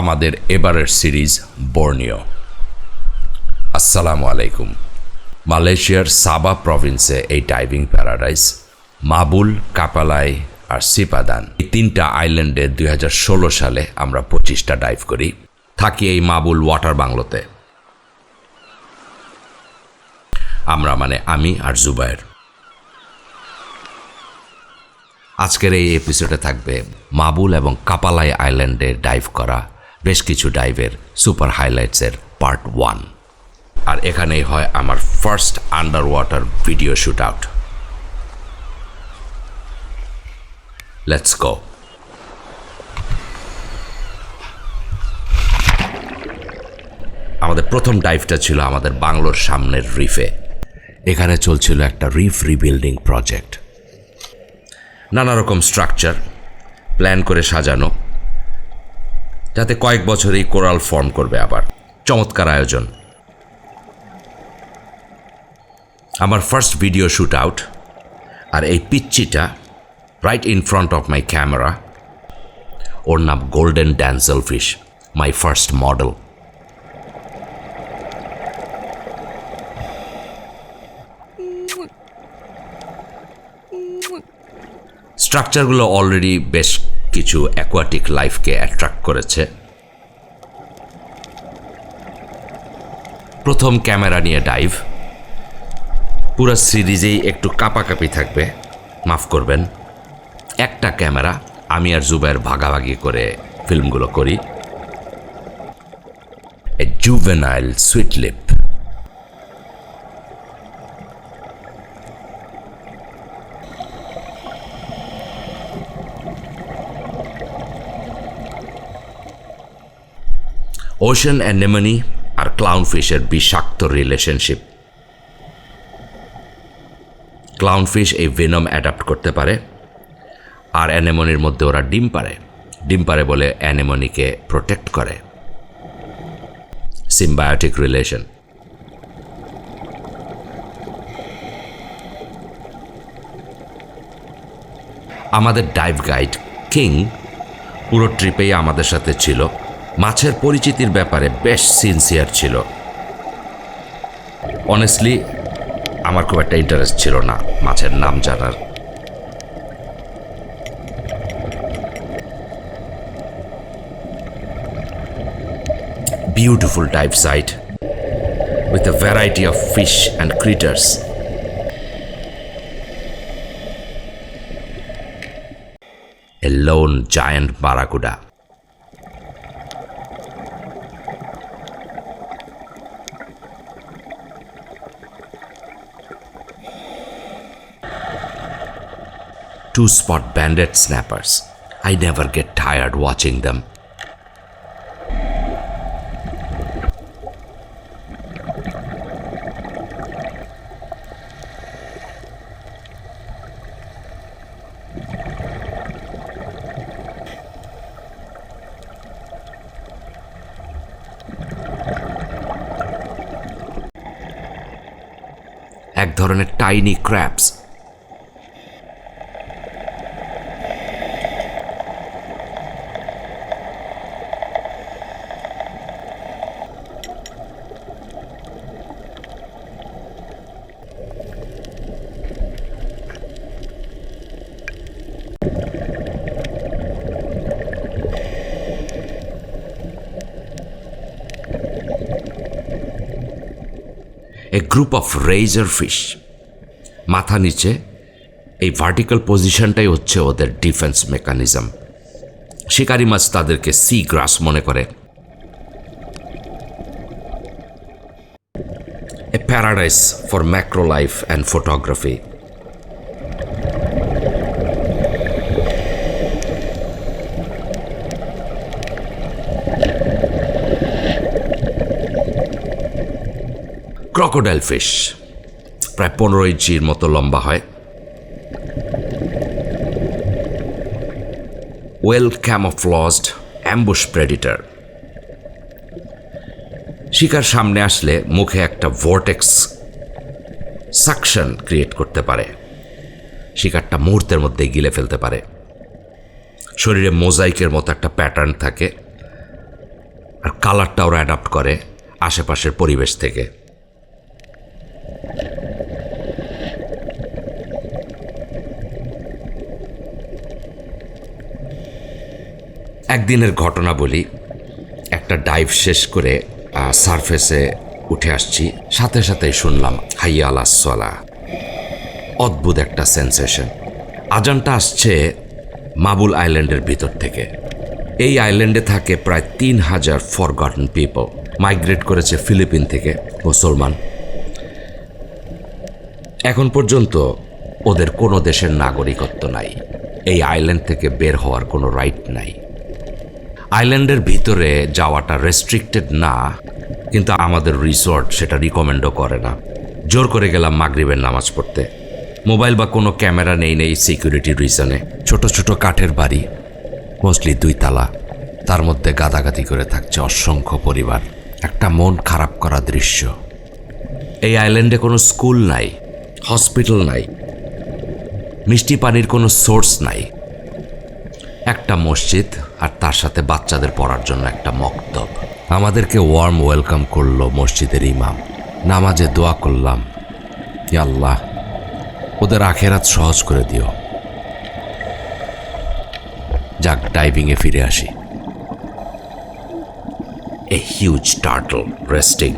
আমাদের এবারের series Borneo. আসসালামু আলাইকুম। মালয়েশিয়ার সাবা প্রভিন্সে এই ডাইভিং প্যারাডাইস মাবুল, কাপালাই আর সিপাদান এই তিনটা আইল্যান্ডে 2016 সালে আমরা 25টা ডাইভ করি। থাকি এই মাবুল ওয়াটার বাংলোতে। আমি আর জুবায়ের। আজকের এই এপিসোডে থাকবে মাবুল এবং কাপালাই আইল্যান্ডে ডাইভ করা বেশ কিছু ডাইভের সুপার হাইলাইটসের পার্ট 1। আর এখানেই হয় আমার first under water video shoot out. Let's go. আমাদের প্রথম ডাইভটা ছিল আমাদের বাংলোর সামনের রিফে। এখানে চলছিল একটা রিফ রিবিল্ডিং প্রজেক্ট। নানা রকম স্ট্রাকচার প্ল্যান করে সাজানো, যাতে কয়েক বছরেই কোরাল ফর্ম করবে। আবার চমৎকার আয়োজন। আমার ফার্স্ট ভিডিও শুট আউট। আর এই পিচ্চিটা right in front of my camera, ওর নাম golden damsel fish, my first model. স্ট্রাকচারগুলো অলরেডি বেশ কিছু অ্যাকোয়াটিক লাইফকে অ্যাট্রাক্ট করেছে। প্রথম ক্যামেরা নিয়ে ডাইভ। পুরো সিরিজেই একটু কাঁপাকাঁপি থাকবে, মাফ করবেন। একটা ক্যামেরা, আমি আর জুবায়ের ভাগাভাগি করে ফিল্মগুলো করি। এ জুভেনাইল সুইট লিপ। ওশেন অ্যানেমনি আর ক্লাউনফিশের বিষাক্ত রিলেশনশিপ। ক্লাউনফিশ এই ভেনম অ্যাডাপ্ট করতে পারে, আর অ্যানেমনির মধ্যে ওরা ডিম পারে বলে অ্যানেমনিকে প্রোটেক্ট করে। Symbiotic relation. আমাদের ডাইভ গাইড কিং পুরো ট্রিপেই আমাদের সাথে ছিল। মাছের পরিচিতির ব্যাপারে বেশ সিনসিয়ার ছিল। অনেস্টলি আমার খুব একটা ইন্টারেস্ট ছিল না মাছের নাম জানার। Beautiful dive site with a variety of fish and critters. A lone giant barracuda. Two-spot banded snappers. I never get tired watching them. এক ধরনের tiny crabs. A group of razor fish. মাথা নিচে এই ভার্টিক্যাল পজিশনটাই হচ্ছে ওদের defence mechanism. শিকারি মাছ তাদেরকে C grass মনে করে। A paradise for macro life and photography. Crocodile fish প্রায় 15 ইঞ্চির মতো লম্বা হয়। Well camouflaged ambush predator. শিকার সামনে আসলে মুখে একটা ভর্টেক্স সাকশন ক্রিয়েট করতে পারে। শিকারটা মুহূর্তের মধ্যে গিলে ফেলতে পারে। শরীরে মোজাইকের মতো একটা প্যাটার্ন থাকে, আর কালারটা ওরা অ্যাডাপ্ট করে আশেপাশের পরিবেশ থেকে। একদিনের ঘটনা বলি। একটা ডাইভ শেষ করে সারফেসে উঠে আসছি, সাথে সাথেই শুনলাম হাইয়া আলাস সালাহ। অদ্ভুত একটা সেন্সেশন। আজানটা আসছে মাবুল আইল্যান্ডের ভিতর থেকে। এই আইল্যান্ডে থাকে প্রায় 3000 ফরগটন পিপল। মাইগ্রেট করেছে ফিলিপিন থেকে মুসলমান। এখন পর্যন্ত ওদের কোনো দেশের নাগরিকত্ব নাই। এই আইল্যান্ড থেকে বের হওয়ার কোনো রাইট নাই। আইল্যান্ডের ভিতরে যাওয়াটা রেস্ট্রিক্টেড না, কিন্তু আমাদের রিসর্ট সেটা রিকমেন্ডও করে না। জোর করে গেলাম মাগরিবের নামাজ পড়তে। মোবাইল বা কোনো ক্যামেরা নেই সিকিউরিটি রিজনে। ছোট ছোট কাঠের বাড়ি, মোস্টলি 2 তালা, তার মধ্যে গাদাগাদি করে থাকছে অসংখ্য পরিবার। একটা মন খারাপ করা দৃশ্য। এই আইল্যান্ডে কোনো স্কুল নাই, হসপিটাল নাই, মিষ্টি পানির কোনো সোর্স নাই। একটা মসজিদ আর তার সাথে বাচ্চাদের পড়ার জন্য একটা মক্তব। আমাদেরকে ওয়ার্ম ওয়েলকাম করলো মসজিদের ইমাম। নামাজে দোয়া করলাম, ইয়া আল্লাহ ওদের আখেরাত সহজ করে দিও। যাক, ডাইভিংয়ে ফিরে আসি। A huge turtle resting.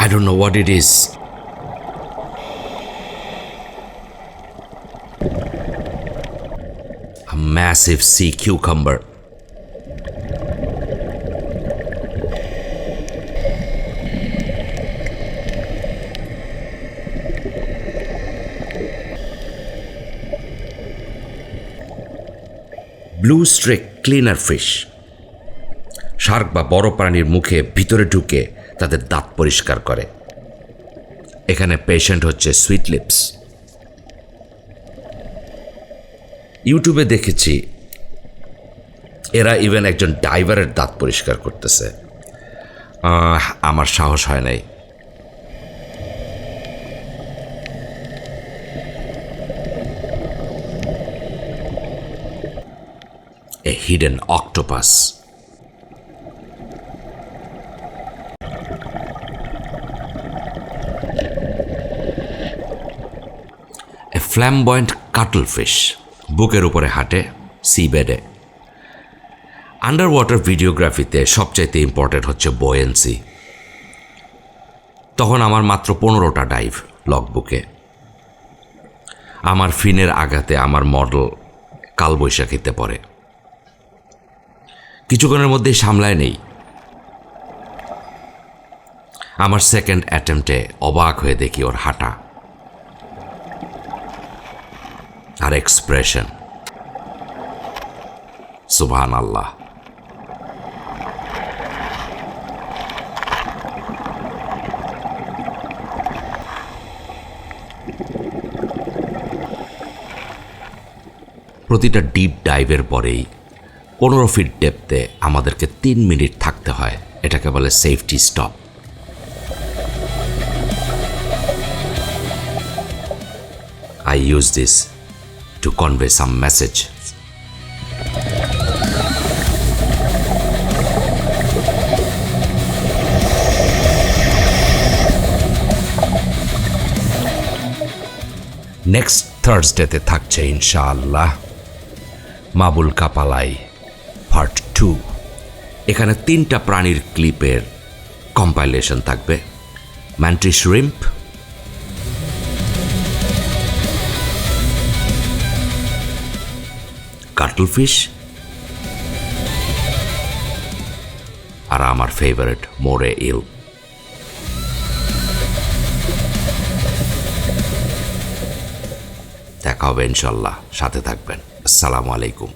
I don't know what it is. A massive sea cucumber. Blue stack cleaner fish. Shark বা বড় প্রাণীর মুখে ভিতরে ঢুকে তাদের দাঁত পরিষ্কার করে। এখানে পেশেন্ট হচ্ছে সুইট লিপস। ইউটিউবে দেখেছি এরা ইভেন একজন ডাইভারের দাঁত পরিষ্কার করতেছে। আমার সাহস হয় নাই। A hidden octopus. A flamboyant cuttlefish. বুকের উপরে হাঁটে সি বেডে। আন্ডার ওয়াটার ভিডিওগ্রাফিতে সবচাইতে ইম্পর্টেন্ট হচ্ছে বয়েন্সি। তখন আমার মাত্র 15টা ডাইভ লগবুকে। আমার ফিনের আঘাতে আমার মডেল কালবৈশাখীতে পড়ে। কিছুক্ষণের মধ্যেই সামলায় নেই। আমার সেকেন্ড অ্যাটেম্পটে অবাক হয়ে দেখি ওর হাঁটা আর এক্সপ্রেশন। সুবহানাল্লাহ। প্রতিটা ডিপ ডাইভের পরেই 15 ফিট ডেপথে আমাদেরকে 3 মিনিট থাকতে হয়। এটাকে বলে safety stop. I use this to convey some message. Next থার্সডেতে থাকছে ইনশাআল্লাহ মাবুল কাপালাই পার্ট 2। এখানে 3টা প্রাণীর ক্লিপের কম্পাইলেশন থাকবে। ম্যান্টিস শ্রিম্প, কাটলফিশ আর আমার ফেভারিট মোরে ইল। দেখা হবে ইনশাল্লাহ। সাথে থাকবেন। আসসালামু আলাইকুম।